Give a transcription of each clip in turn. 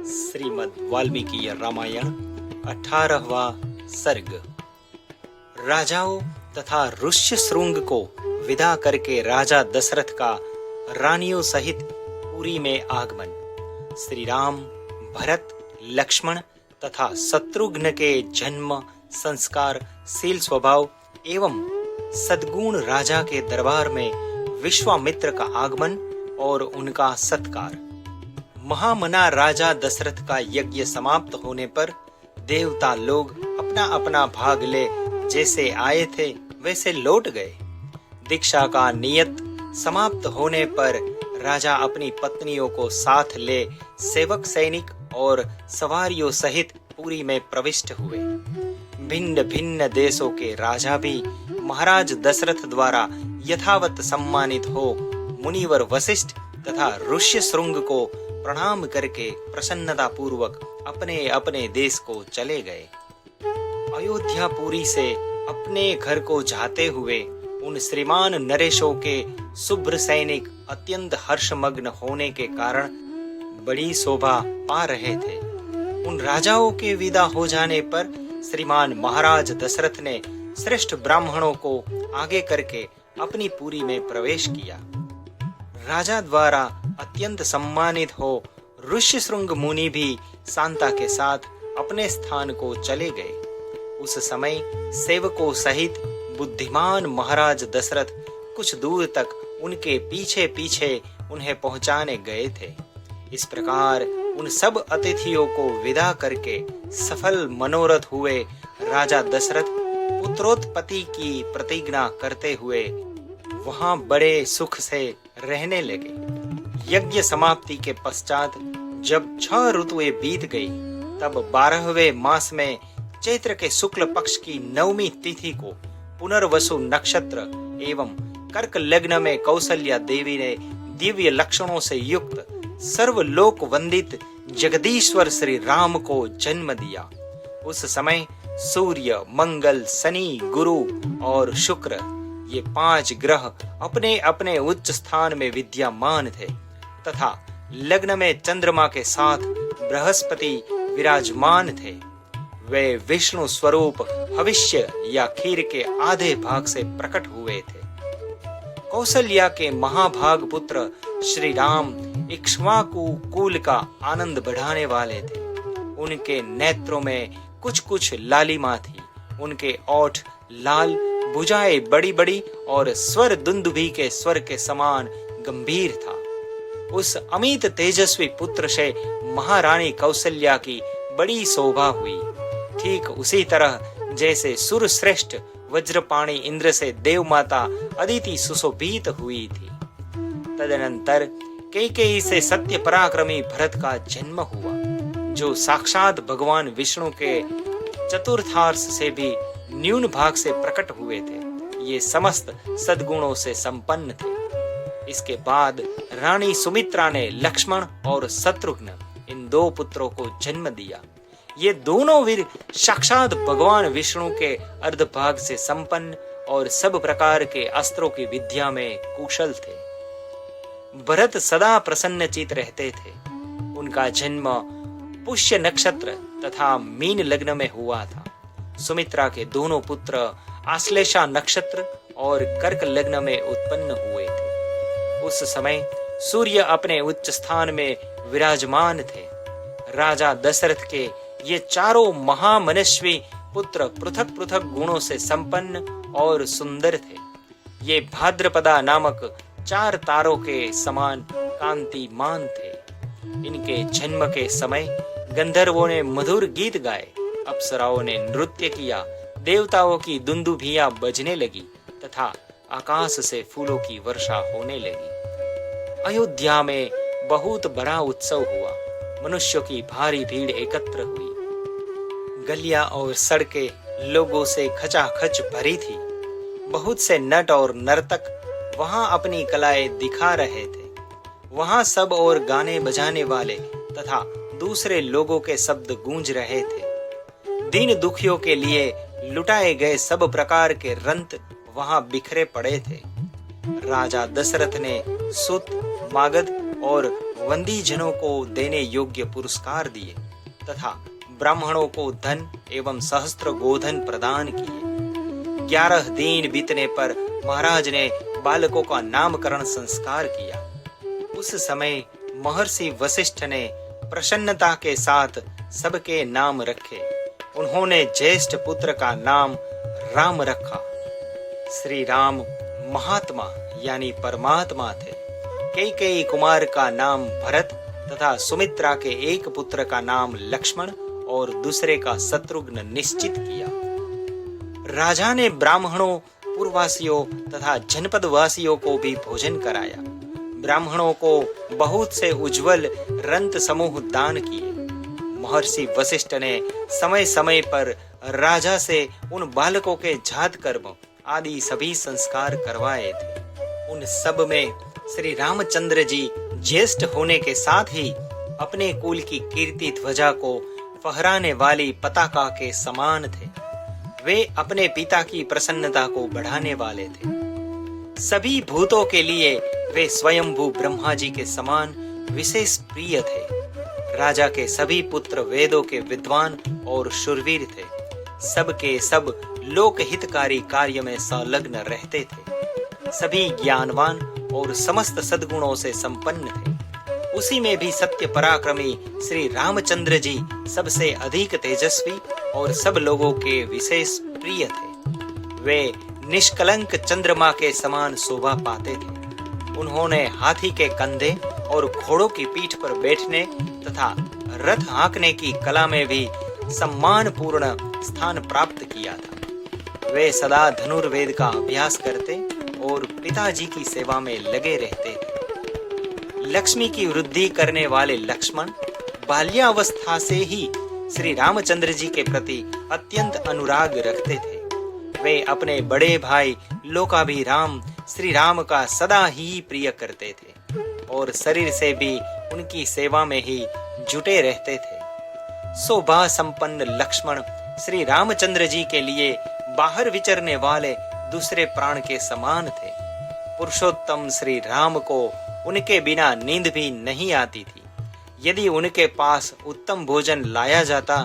श्रीमद् वाल्मीकि रामायण 18वां सर्ग। राजाओं तथा ऋष्य शृंग को विदा करके राजा दशरथ का रानियों सहित पुरी में आगमन। श्री राम, भरत, लक्ष्मण तथा शत्रुघ्न के जन्म, संस्कार, शील स्वभाव एवं सद्गुण राजा के दरबार में विश्वामित्र का आगमन और उनका सत्कार। महामना राजा दशरथ का यज्ञ समाप्त होने पर देवता लोग अपना अपना भाग ले जैसे आए थे वैसे लौट गए। दीक्षा का नियत समाप्त होने पर राजा अपनी पत्नियों को साथ ले सेवक, सैनिक और सवारियों सहित पुरी में प्रविष्ट हुए। भिन्न भिन्न देशों के राजा भी महाराज दशरथ द्वारा यथावत सम्मानित हो मुनिवर वशिष्ठ तथा ऋष्य शृंग को प्रणाम करके प्रसन्नता पूर्वक अपने अपने देश को चले गए। अयोध्यापुरी से अपने घर को जाते हुए उन श्रीमान नरेशों के शुभ्र सैनिक अत्यंत हर्षमग्न होने के कारण बड़ी शोभा पा रहे थे। उन राजाओं के विदा हो जाने पर श्रीमान महाराज दशरथ ने श्रेष्ठ ब्राह्मणों को आगे करके अपनी पुरी में प्रवेश किया। राजा द्वारा अत्यंत सम्मानित हो ऋष्य शृंग मुनि भी शांता के साथ अपने स्थान को चले गए। उस समय सेवकों सहित बुद्धिमान महाराज दशरथ कुछ दूर तक उनके पीछे पीछे उन्हें पहुंचाने गए थे। इस प्रकार उन सब अतिथियों को विदा करके सफल मनोरथ हुए राजा दशरथ पुत्रोत्पत्ति की प्रतिज्ञा करते हुए वहां बड़े सुख से रहने लगे। यज्ञ समाप्ति के पश्चात जब 6 ऋतुएं बीत गई तब 12वें मास में चैत्र के शुक्ल पक्ष की 9वीं तिथि को पुनर्वसु नक्षत्र एवं कर्क लग्न में कौसल्या देवी ने दिव्य लक्षणों से युक्त सर्वलोक वंदित जगदीश्वर श्री राम को जन्म दिया। उस समय सूर्य, मंगल, शनि, गुरु और शुक्र ये 5 ग्रह अपने अपने उच्च स्थान में विद्यमान थे तथा लग्न में चंद्रमा के साथ बृहस्पति विराजमान थे। वे विष्णु स्वरूप भविष्य या खीर के आधे भाग से प्रकट हुए थे। कौसल्या के महाभाग पुत्र श्री राम इक्ष्वाकु कुल का आनंद बढ़ाने वाले थे। उनके नेत्रों में कुछ कुछ लालिमा थी। उनके ओठ लाल, भुजाएं बड़ी बड़ी और स्वर दुंदुभी के स्वर के समान गंभीर था। उस अमित तेजस्वी पुत्र से महारानी कौसल्या की बड़ी शोभा हुई। ठीक उसी तरह जैसे सुरश्रेष्ठ वज्रपाणी इंद्र से देव माता अदिति सुशोभित हुई थी। तदनंतर कैकेयी से सत्य पराक्रमी भरत का जन्म हुआ, जो साक्षात भगवान विष्णु के चतुर्थांश से भी न्यून भाग से प्रकट हुए थे। ये समस्त सद्गुणों से संपन्न थे। इसके बाद रानी सुमित्रा ने लक्ष्मण और शत्रुघ्न इन 2 पुत्रों को जन्म दिया। ये दोनों वीर साक्षात भगवान विष्णु के अर्धभाग से संपन्न और सब प्रकार के अस्त्रों की विद्या में कुशल थे। भरत सदा प्रसन्नचित रहते थे। उनका जन्म पुष्य नक्षत्र तथा मीन लग्न में हुआ था। सुमित्रा के दोनों पुत्र आश्लेषा नक्षत्र और कर्क लग्न में उत्पन्न हुए थे। उस समय सूर्य अपने उच्च स्थान में विराजमान थे। राजा दशरथ के ये चारों महामनस्वी पुत्र पृथक पृथक गुणों से संपन्न और सुंदर थे। ये भाद्रपदा नामक 4 तारों के समान कांतिमान थे। इनके जन्म के समय गंधर्वों ने मधुर गीत गाए, अप्सराओं ने नृत्य किया, देवताओं की दुंदुभियां बजने लगी तथा आकाश से फूलों की वर्षा होने लगी। अयोध्या में बहुत बड़ा उत्सव हुआ। मनुष्यों की भारी भीड़ एकत्र हुई। गलियां और सड़कें लोगों से खचाखच भरी थी। बहुत से नट और नर्तक वहां अपनी कलाएं दिखा रहे थे। वहां सब और गाने बजाने वाले तथा दूसरे लोगों के शब्द गूंज रहे थे। दीन दुखियों के लिए लुटाए गए सब प्रकार के रंत वहां बिखरे पड़े थे। राजा दशरथ ने सुत, मागध और वंदी जनों को देने योग्य पुरस्कार दिए तथा ब्राह्मणों को धन एवं सहस्त्र गोधन प्रदान किए। 11 दिन बीतने पर महाराज ने बालकों का नामकरण संस्कार किया। उस समय महर्षि वशिष्ठ ने प्रसन्नता के साथ सबके नाम रखे। उन्होंने ज्येष्ठ पुत्र का नाम राम रखा। श्री राम महात्मा यानी परमात्मा थे। कैकेयी कुमार का नाम भरत तथा सुमित्रा के एक पुत्र का नाम लक्ष्मण और दूसरे का शत्रुघ्न निश्चित किया। राजा ने ब्राह्मणों, पुरवासियों तथा जनपद वासियों को भी भोजन कराया। ब्राह्मणों को बहुत से उज्जवल रंत समूह दान किए। महर्षि वशिष्ठ ने समय समय पर राजा से उन बालकों के जात कर्म आदि सभी संस्कार करवाए थे। उन सब में श्री रामचंद्र जी ज्येष्ठ होने के साथ ही अपने कुल की कीर्ति ध्वजा को फहराने वाली पताका के समान थे। वे अपने पिता की प्रसन्नता को बढ़ाने वाले थे। सभी भूतों के लिए वे स्वयंभू ब्रह्मा जी के समान विशेष प्रिय थे। राजा के सभी पुत्र वेदों के विद्वान और शूरवीर थे। सबके सब लोक हितकारी कार्य में संलग्न रहते थे। सभी ज्ञानवान और समस्त सद्गुणों से संपन्न थे। उसी में भी सत्य पराक्रमी श्री रामचंद्र जी सबसे अधिक तेजस्वी और सब लोगों के विशेष प्रिय थे। वे निष्कलंक चंद्रमा के समान शोभा पाते थे। उन्होंने हाथी के कंधे और घोड़ों की पीठ पर बैठने तथा रथ हाँकने की कला में भी सम्मान पूर्ण स्थान प्राप्त किया था। वे सदा धनुर्वेद का अभ्यास करते और पिताजी की सेवा में लगे रहते थे। लक्ष्मी की वृद्धि करने वाले लक्ष्मण बाल्यावस्था से ही श्री रामचंद्र जी के प्रति अत्यंत अनुराग रखते थे। वे अपने बड़े भाई लोकाभिराम श्री राम का सदा ही प्रिय करते थे और शरीर से भी उनकी सेवा में ही जुटे रहते थे। शोभा संपन्न लक्ष्मण श्री रामचंद्र जी के लिए बाहर विचरने वाले दूसरे प्राण के समान थे। पुरुषोत्तम श्री राम को उनके बिना नींद भी नहीं आती थी। यदि उनके पास उत्तम भोजन लाया जाता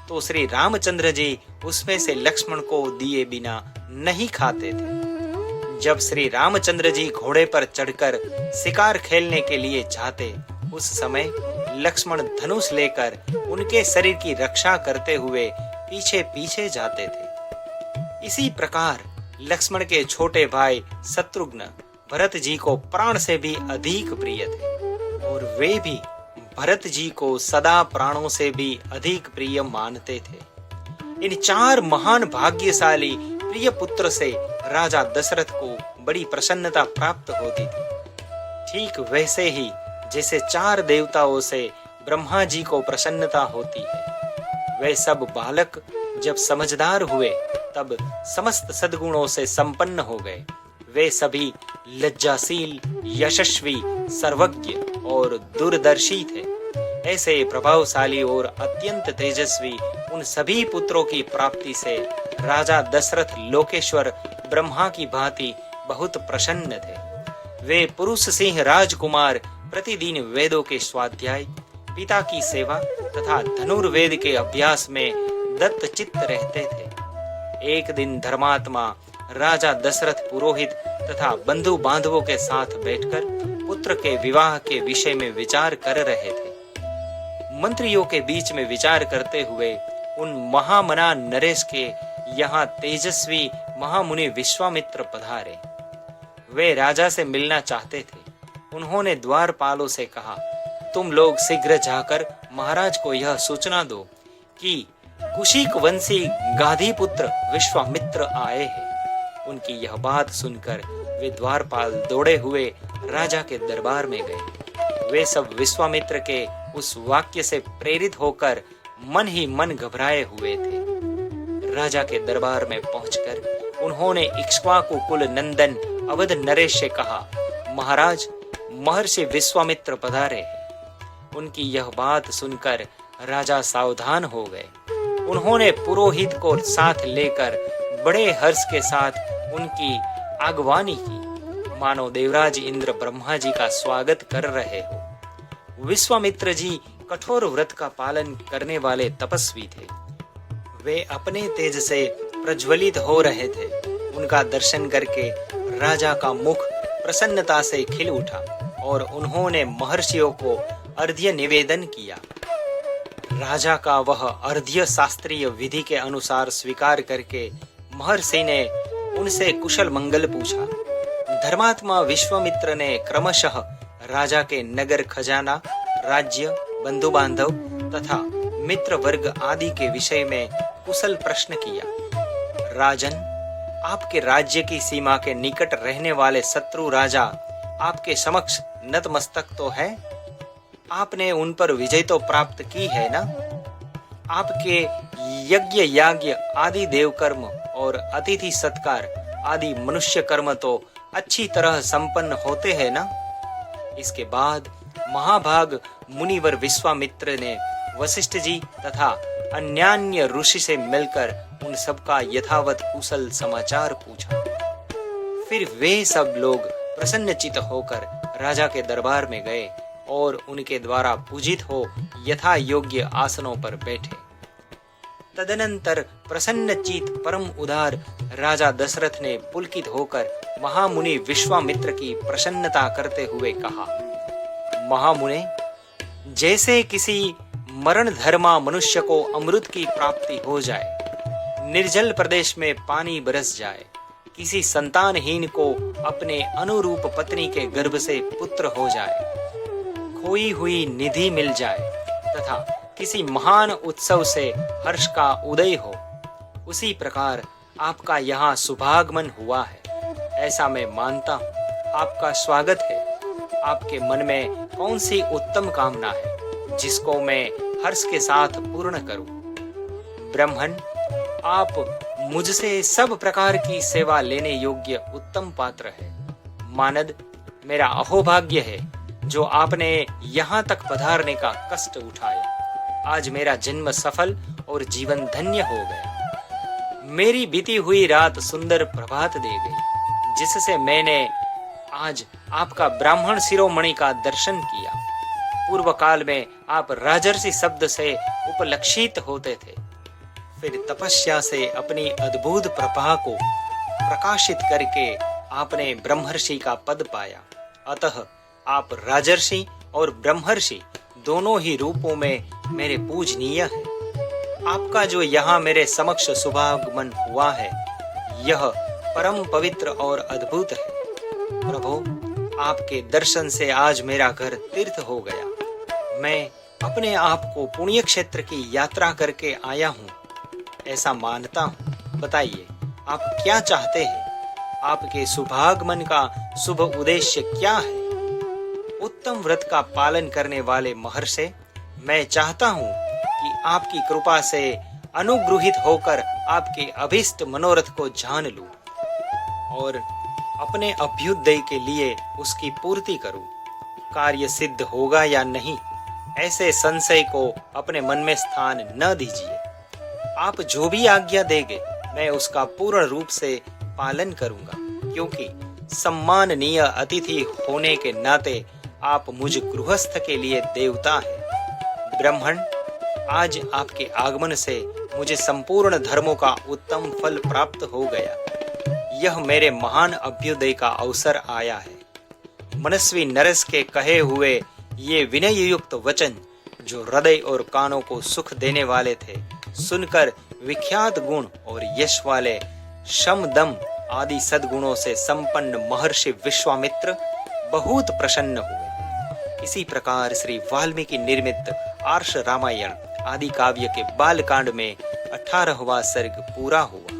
तो श्री रामचंद्र जी उसमें से लक्ष्मण को दिए बिना नहीं खाते थे। जब श्री रामचंद्र जी घोड़े पर चढ़कर शिकार खेलने के लिए जाते, उस समय लक्ष्मण धनुष लेकर उनके शरीर की रक्षा करते हुए पीछे पीछे जाते थे। इसी प्रकार लक्ष्मण के छोटे भाई शत्रुघ्न भरत जी को प्राण से भी अधिक प्रिय थे और वे भी भरत जी को सदा प्राणों से भी अधिक प्रिय मानते थे। इन 4 महान भाग्यशाली प्रिय पुत्र से राजा दशरथ को बड़ी प्रसन्नता प्राप्त होती थी। ठीक वैसे ही जैसे 4 देवताओं से ब्रह्मा जी को प्रसन्नता होती है। वे सब बालक जब समझदार हुए तब समस्त सद्गुणों से संपन्न हो गए। वे सभी लज्जाशील, यशस्वी, सर्वज्ञ और दूरदर्शी थे। ऐसे प्रभावशाली और अत्यंत तेजस्वी उन सभी पुत्रों की प्राप्ति से राजा दशरथ लोकेश्वर ब्रह्मा की भांति बहुत प्रसन्न थे। वे पुरुष सिंह राजकुमार प्रतिदिन वेदों के स्वाध्याय, पिता की सेवा तथा धनुर्वेद के अभ्यास में दत्तचित्त रहते थे। एक दिन धर्मात्मा राजा दशरथ पुरोहित तथा बंधु बांधवों के साथ बैठकर पुत्र के विवाह के विषय में विचार कर रहे थे। मंत्रियों के बीच में विचार करते हुए उन महामना नरेश के यहाँ तेजस्वी महामुनि विश्वामित्र पधारे। वे राजा से मिलना चाहते थे। उन्होंने द्वारपालों से कहा, तुम लोग शीघ्र जाकर महाराज को यह सूचना दो कि कुशिक वंशी गाधी पुत्र विश्वामित्र आए हैं। उनकी यह बात सुनकर वे द्वारपाल दौड़े हुए राजा के दरबार में गए। वे सब विश्वामित्र के उस वाक्य से प्रेरित होकर मन ही मन घबराए हुए थे। राजा के दरबार में पहुंचकर उन्होंने इक्ष्वाकु कुल नंदन अवध नरेश से कहा, महाराज, महर्षि विश्वामित्र पधारे हैं। उनकी यह बात सुनकर राजा सावधान हो गए। उन्होंने पुरोहित को साथ लेकर बड़े हर्ष के साथ उनकी आगवानी की, मानो देवराज इंद्र ब्रह्मा जी का स्वागत कर रहे हो। विश्वामित्र जी कठोर व्रत का पालन करने वाले तपस्वी थे। वे अपने तेज से प्रज्वलित हो रहे थे। उनका दर्शन करके राजा का मुख प्रसन्नता से खिल उठा और उन्होंने महर्षियों को अर्घ्य निवेदन किया। राजा का वह अर्घ्य शास्त्रीय विधि के अनुसार स्वीकार करके महर्षि ने उनसे कुशल मंगल पूछा। धर्मात्मा विश्वामित्र ने क्रमशः राजा के नगर खजाना, राज्य, बंधु बांधव तथा मित्र वर्ग आदि के विषय में कुशल प्रश्न किया। राजन, आपके राज्य की सीमा के निकट रहने वाले शत्रु राजा आपके समक्ष नतमस्तक तो है। आपने उन पर विजय तो प्राप्त की है ना। आपके यज्ञ याज्ञ आदि देव कर्म और अतिथि सत्कार आदि मनुष्य कर्म तो अच्छी तरह संपन्न होते हैं ना। इसके बाद महाभाग मुनिवर विश्वामित्र ने वशिष्ठ जी तथा अन्यान्य ऋषि से मिलकर उन सबका यथावत कुशल समाचार पूछा। फिर वे सब लोग प्रसन्नचित्त होकर राजा के दरबार में गए और उनके द्वारा पूजित हो यथा योग्य आसनों पर बैठे। तदनंतर प्रसन्नचित्त परम उदार राजा दशरथ ने पुलकित होकर महामुनि विश्वामित्र की प्रसन्नता करते हुए कहा, महामुने, जैसे किसी मरण धर्मा मनुष्य को अमृत की प्राप्ति हो जाए, निर्जल प्रदेश में पानी बरस जाए, किसी संतानहीन को अपने अनुरूप पत्नी के गर्भ से पुत्र हो जाए, खोई हुई निधि मिल जाए तथा किसी महान उत्सव से हर्ष का उदय हो, उसी प्रकार आपका यहाँ सुभागमन हुआ है, ऐसा मैं मानता हूँ। आपका स्वागत है। आपके मन में कौन सी उत्तम कामना है जिसको मैं हर्ष के साथ पूर्ण करूं? ब्राह्मण, आप मुझसे सब प्रकार की सेवा लेने योग्य उत्तम पात्र है। मानद, मेरा अहोभाग्य है जो आपने यहाँ तक पधारने का कष्ट उठाया। आज मेरा जन्म सफल और जीवन धन्य हो गया। मेरी बीती हुई रात सुंदर प्रभात दे गई, जिससे मैंने आज आपका ब्राह्मण शिरोमणि का दर्शन किया। पूर्व काल में आप राजर्षि शब्द से उपलक्षित होते थे, फिर तपस्या से अपनी अद्भुत प्रभा को प्रकाशित करके आपने ब्रह्मर्षि का पद पाया। अतः आप राजर्षि और ब्रह्मर्षि दोनों ही रूपों में मेरे पूजनीय हैं। आपका जो यहाँ मेरे समक्ष शुभागमन हुआ है, यह परम पवित्र और अद्भुत है। प्रभु, आपके दर्शन से आज मेरा घर तीर्थ हो गया। मैं अपने आप को पुण्य क्षेत्र की यात्रा करके आया हूँ, ऐसा मानता हूँ। बताइए, आप क्या चाहते हैं? आपके शुभागमन का शुभ उद्देश्य क्या है? उत्तम व्रत का पालन करने वाले महर्षि, मैं चाहता हूँ कि आपकी कृपा से अनुग्रहित होकर आपके अभीष्ट मनोरथ को जान लूं और अपने अभ्युदय के लिए उसकी पूर्ति करूं। कार्य सिद्ध होगा या नहीं, ऐसे संशय को अपने मन में स्थान न दीजिए। आप जो भी आज्ञा देंगे, मैं उसका पूर्ण रूप से पालन करूंगा, क्योंकि सम्माननीय अतिथि होने के नाते आप मुझ गृहस्थ के लिए देवता हैं। ब्राह्मण, आज आपके आगमन से मुझे संपूर्ण धर्मों का उत्तम फल प्राप्त हो गया। यह मेरे महान अभ्युदय का अवसर आया है। मनस्वी नरस के कहे हुए ये विनय युक्त वचन, जो हृदय और कानों को सुख देने वाले थे, सुनकर विख्यात गुण और यश वाले शम दम आदि सद्गुणों से संपन्न महर्षि विश्वामित्र बहुत प्रसन्न हुए। इसी प्रकार श्री वाल्मीकि निर्मित आर्ष रामायण आदि काव्य के बालकांड में 18वां सर्ग पूरा हुआ।